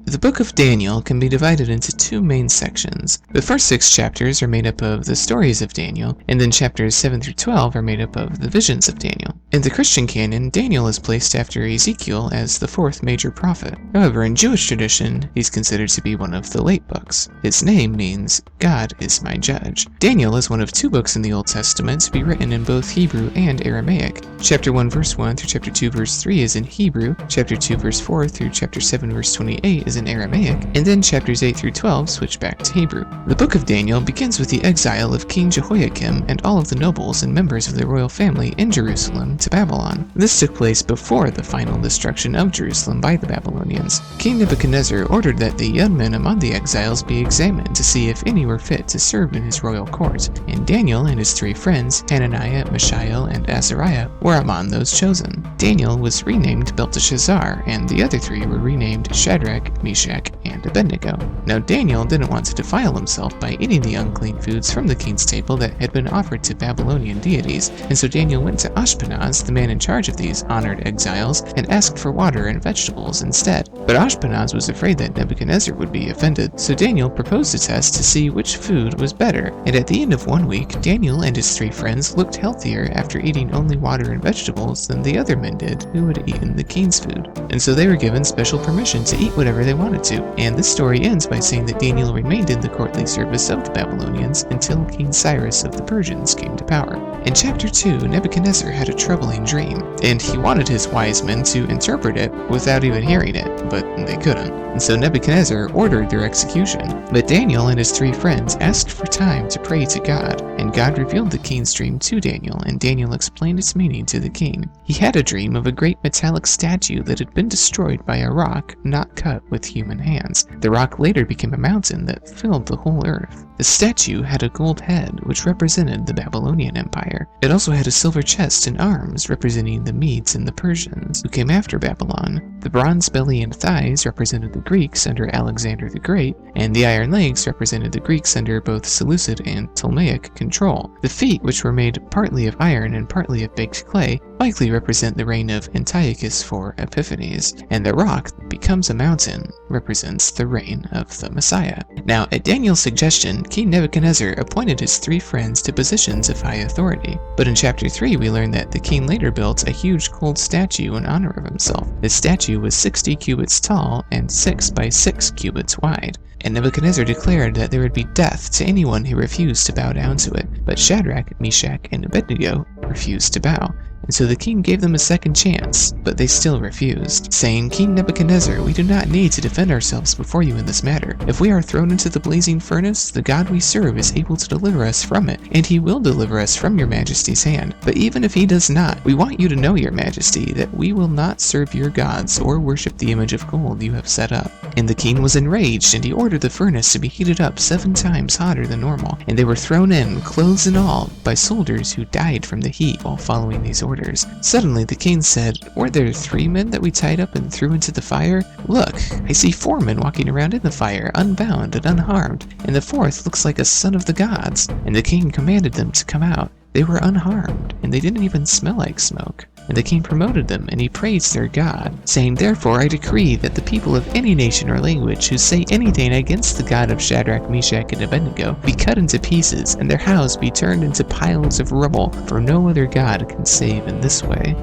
The book of Daniel can be divided into two main sections. The first 6 chapters are made up of the stories of Daniel, and then chapters 7 through 12 are made up of the visions of Daniel. In the Christian canon, Daniel is placed after Ezekiel as the 4th major prophet. However, in Jewish tradition, he's considered to be one of the late books. His name means, God is my judge. Daniel is one of 2 books in the Old Testament to be written in both Hebrew and Aramaic. Chapter 1 verse 1 through chapter 2 verse 3 is in Hebrew, chapter 2 verse 4 through chapter 7 verse 28 is in Aramaic, and then chapters 8 through 12 switch back to Hebrew. The book of Daniel begins with the exile of King Jehoiakim and all of the nobles and members of the royal family in Jerusalem to Babylon. This took place before the final destruction of Jerusalem by the Babylonians. King Nebuchadnezzar ordered that the young men among the exiles be examined to see if any were fit to serve in his royal court, and Daniel and his 3 friends, Hananiah, Mishael, and Azariah, were among those chosen. Daniel was renamed Belteshazzar, and the other 3 were renamed Shadrach, Meshach, and Abednego. Now Daniel didn't want to defile himself by eating the unclean foods from the king's table that had been offered to Babylonian deities, and so Daniel went to Ashpenaz, the man in charge of these honored exiles, and asked for water and vegetables instead. But Ashpenaz was afraid that Nebuchadnezzar would be offended, so Daniel proposed a test to see which food was better, and at the end of 1 week, Daniel and his 3 friends looked healthier after eating only water and vegetables than the other men did who had eaten the king's food. And so they were given special permission to eat whatever they wanted to, and this story ends by saying that Daniel remained in the courtly service of the Babylonians until King Cyrus of the Persians came to power. In chapter 2, Nebuchadnezzar had a troubling dream, and he wanted his wise men to interpret it without even hearing it, but they couldn't. And so Nebuchadnezzar ordered their execution. But Daniel and his 3 friends asked for time to pray to God, and God revealed the king's dream to Daniel, and Daniel explained its meaning to the king. He had a dream of a great metallic statue that had been destroyed by a rock not cut with human hands. The rock later became a mountain that filled the whole earth. The statue had a gold head, which represented the Babylonian Empire. It also had a silver chest and arms, representing the Medes and the Persians, who came after Babylon. The bronze belly and thighs represented the Greeks under Alexander the Great, and the iron legs represented the Greeks under both Seleucid and Ptolemaic control. The feet, which were made partly of iron and partly of baked clay, likely represent the reign of Antiochus IV Epiphanes, and the rock that becomes a mountain represents the reign of the Messiah. Now, at Daniel's suggestion, King Nebuchadnezzar appointed his 3 friends to positions of high authority. But in chapter 3, we learn that the king later built a huge gold statue in honor of himself. This statue was 60 cubits tall and 6 by 6 cubits wide. And Nebuchadnezzar declared that there would be death to anyone who refused to bow down to it. But Shadrach, Meshach, and Abednego refused to bow. And so the king gave them a second chance, but they still refused, saying, "King Nebuchadnezzar, we do not need to defend ourselves before you in this matter. If we are thrown into the blazing furnace, the God we serve is able to deliver us from it, and he will deliver us from your majesty's hand. But even if he does not, we want you to know, your majesty, that we will not serve your gods or worship the image of gold you have set up." And the king was enraged, and he ordered the furnace to be heated up 7 times hotter than normal, and they were thrown in, clothes and all, by soldiers who died from the heat while following these orders. Suddenly the king said, "Weren't there 3 men that we tied up and threw into the fire? Look, I see 4 men walking around in the fire, unbound and unharmed, and the 4th looks like a son of the gods." And the king commanded them to come out. They were unharmed, and they didn't even smell like smoke. And the king promoted them, and he praised their God, saying, "Therefore I decree that the people of any nation or language who say anything against the God of Shadrach, Meshach, and Abednego be cut into pieces, and their house be turned into piles of rubble, for no other God can save in this way."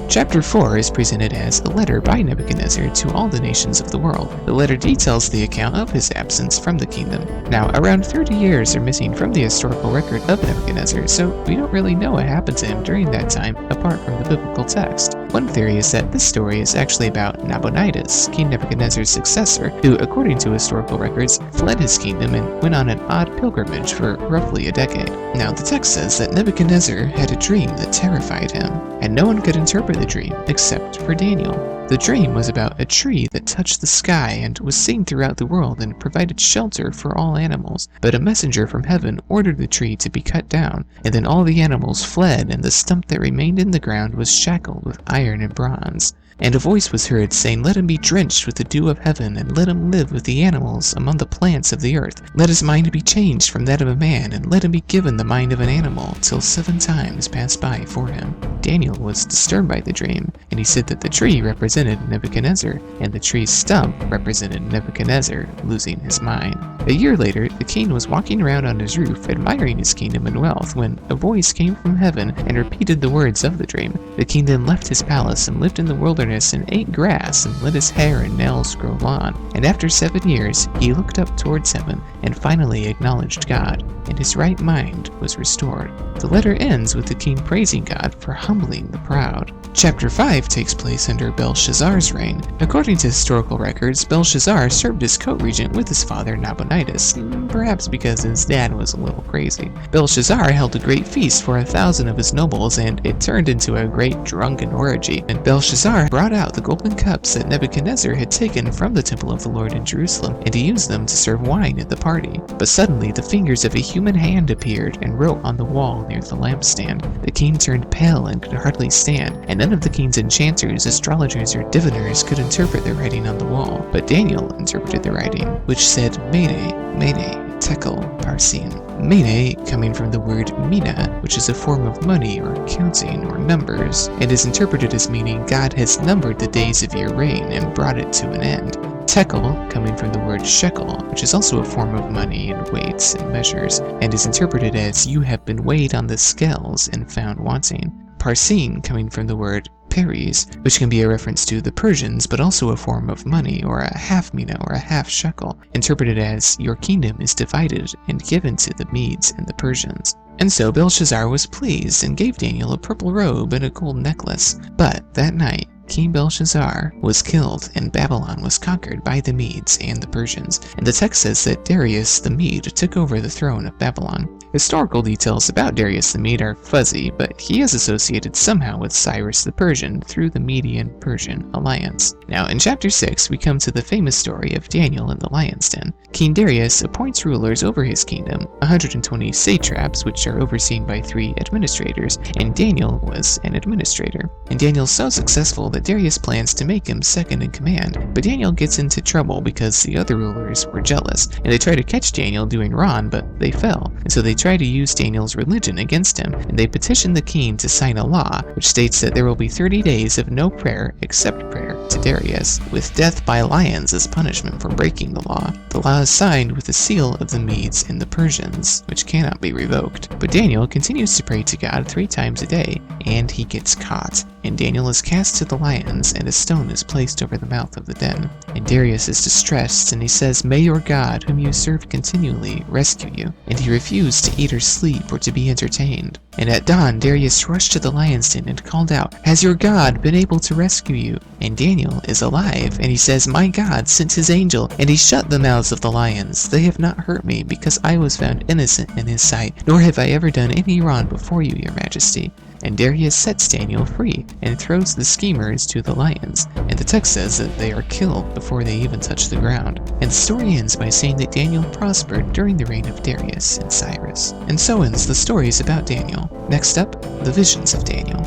Chapter 4 is presented as a letter by Nebuchadnezzar to all the nations of the world. The letter details the account of his absence from the kingdom. Now, around 30 years are missing from the historical record of Nebuchadnezzar, so we don't really know what happened to him during that time, apart from the biblical text. One theory is that this story is actually about Nabonidus, King Nebuchadnezzar's successor, who, according to historical records, fled his kingdom and went on an odd pilgrimage for roughly a decade. Now, the text says that Nebuchadnezzar had a dream that terrified him, and no one could interpret the dream except for Daniel. The dream was about a tree that touched the sky and was seen throughout the world and provided shelter for all animals. But a messenger from heaven ordered the tree to be cut down, and then all the animals fled, and the stump that remained in the ground was shackled with iron and bronze. And a voice was heard saying, "Let him be drenched with the dew of heaven, and let him live with the animals among the plants of the earth. Let his mind be changed from that of a man, and let him be given the mind of an animal, till 7 times pass by for him." Daniel was disturbed by the dream, and he said that the tree represented Nebuchadnezzar, and the tree's stump represented Nebuchadnezzar losing his mind. A year later, the king was walking around on his roof, admiring his kingdom and wealth, when a voice came from heaven and repeated the words of the dream. The king then left his palace and lived in the wilderness and ate grass and let his hair and nails grow long. And after 7 years, he looked up towards heaven and finally acknowledged God, and his right mind was restored. The letter ends with the king praising God for humbling the proud. Chapter 5 takes place under Belshazzar's reign. According to historical records, Belshazzar served as co-regent with his father Nabonidus, perhaps because his dad was a little crazy. Belshazzar held a great feast for 1,000 of his nobles, and it turned into a great drunken orgy. And Belshazzar brought out the golden cups that Nebuchadnezzar had taken from the temple of the Lord in Jerusalem, and he used them to serve wine at the party. But suddenly the fingers of a human hand appeared and wrote on the wall near the lampstand. The king turned pale and could hardly stand, and none of the king's enchanters, astrologers, or diviners could interpret the writing on the wall. But Daniel interpreted the writing, which said, "Mene, Mene, Tekel, Parsin." Mene coming from the word mina, which is a form of money or counting or numbers, and is interpreted as meaning God has numbered the days of your reign and brought it to an end. Tekel coming from the word shekel, which is also a form of money and weights and measures, and is interpreted as you have been weighed on the scales and found wanting. Parsin coming from the word Paris, which can be a reference to the Persians, but also a form of money, or a half mina or a half shekel, interpreted as your kingdom is divided and given to the Medes and the Persians. And so Belshazzar was pleased and gave Daniel a purple robe and a gold necklace. But that night, King Belshazzar was killed and Babylon was conquered by the Medes and the Persians, and the text says that Darius the Mede took over the throne of Babylon. Historical details about Darius the Mede are fuzzy, but he is associated somehow with Cyrus the Persian through the Median-Persian alliance. Now in chapter 6 we come to the famous story of Daniel in the lion's den. King Darius appoints rulers over his kingdom, 120 satraps, which are overseen by 3 administrators, and Daniel was an administrator. And Daniel's so successful that Darius plans to make him second in command, but Daniel gets into trouble because the other rulers were jealous, and they try to catch Daniel doing wrong, but they fell, and so they try to use Daniel's religion against him, and they petition the king to sign a law which states that there will be 30 days of no prayer except prayer to Darius, with death by lions as punishment for breaking the law. The law is signed with the seal of the Medes and the Persians, which cannot be revoked. But Daniel continues to pray to God 3 times a day, and he gets caught. And Daniel is cast to the lions, and a stone is placed over the mouth of the den. And Darius is distressed, and he says, "May your God, whom you serve continually, rescue you." And he refused to eat or sleep or to be entertained. And at dawn, Darius rushed to the lion's den and called out, "Has your God been able to rescue you?" And Daniel is alive, and he says, "My God sent his angel, and he shut the mouths of the lions. They have not hurt me, because I was found innocent in his sight, nor have I ever done any wrong before you, your majesty." And Darius sets Daniel free and throws the schemers to the lions, and the text says that they are killed before they even touch the ground. And the story ends by saying that Daniel prospered during the reign of Darius and Cyrus. And so ends the stories about Daniel. Next up, the visions of Daniel.